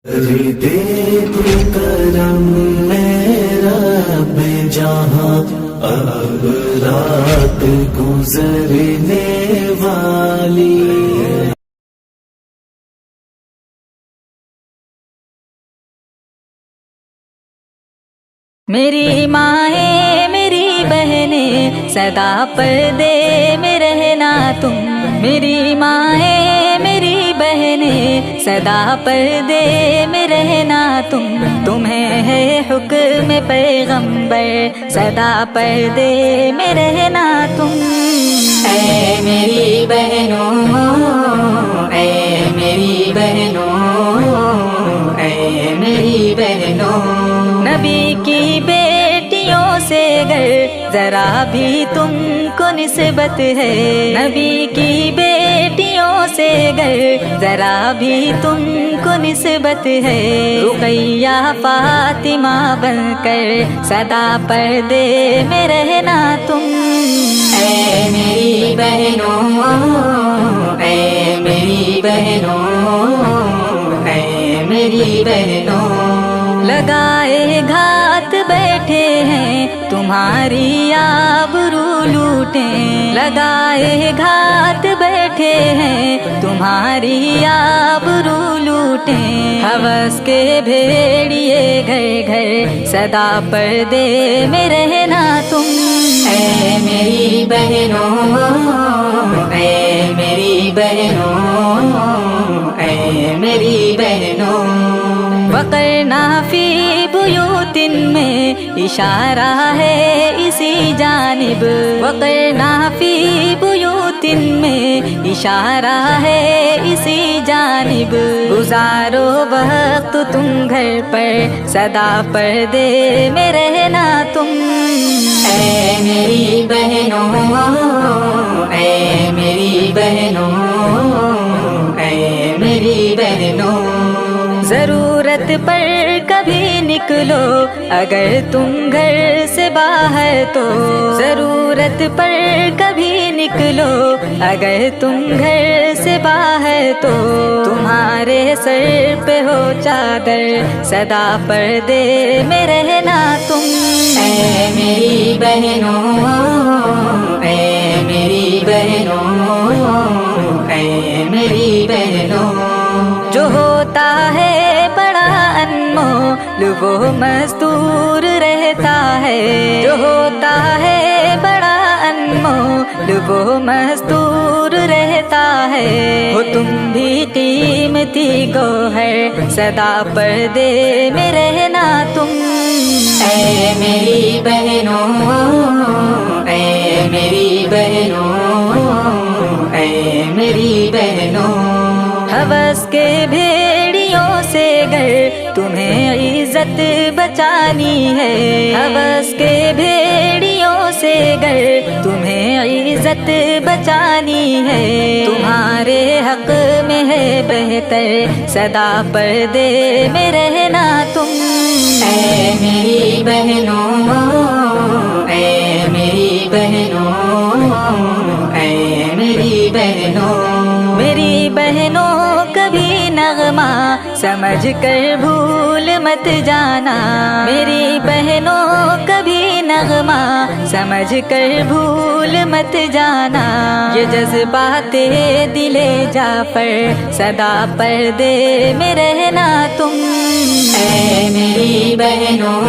دے تو کرم میرا رب جہاں اب رات گزرنے والی ہے۔ میری مائیں میری بہنیں صدا پردے میں رہنا تم، میری مائیں میری بہنیں صدا پردے میں رہنا تم، تمہیں ہے حکم پیغمبر صدا پردے میں رہنا تم۔ اے میری بہنوں، اے میری بہنوں، اے میری بہنوں، نبی کی بیٹیوں سے گر ذرا بھی تم کو نسبت ہے، نبی کی بیٹیوں سے گر ذرا بھی تم کو نسبت ہے، رقیہ فاطمہ بن کر سدا پردے میں رہنا تم۔ اے میری بہنوں، اے میری بہنوں، اے میری بہنوں، لگائے گھات بیٹھے ہیں تمہاری آبرو لوٹیں، لگائے گھات بیٹھے ہیں تمہاری آبرو لوٹیں، ہوس کے بھیڑیے گھر گھر صدا پردے میں رہنا تم۔ اے میری بہنوں، اے میری بہنوں، اے میری بہنوں، وقرنا فی بیوت میں اشارہ ہے اسی جانب، وقرنا فی بیوت میں اشارہ ہے اسی جانب، گزارو وقت تم گھر پر صدا پردے میں رہنا تم۔ اے میری بہنوں، اے میری بہنوں، اے میری بہنوں، ضرورت پر کبھی نکلو اگر تم گھر سے باہر تو، ضرورت پر کبھی نکلو اگر تم گھر سے باہر تو، تمہارے سر پہ ہو چادر صدا پردے میں رہنا تم۔ اے میری بہنوں، اے میری بہنوں، اے میری بہنوں، جو ہوتا ہے بڑا انمول وہ مستور رہتا ہے، جو ہوتا ہے بڑا انمول وہ مستور رہتا ہے، ہو تم بھی قیمتی گوہر صدا پردے میں رہنا تم۔ اے میری بہنوں، اے میری بہنوں، اے میری بہنوں، ہوس کے بھیڑیوں سے گر تمہیں عزت بچانی ہے، ہوس کے بھیڑیوں سے گر تمہیں عزت بچانی ہے، تمہارے حق میں ہے بہتر صدا پردے میں رہنا تم۔ اے میری بہنوں، اے میری بہنوں، اے میری بہنوں، میری بہنوں کبھی نغمہ سمجھ کر بھول مت جانا، میری بہنوں کبھی نغمہ سمجھ کر بھول مت جانا، یہ جذبات دل جعفر صدا پردے میں رہنا تم۔ اے میری بہنوں،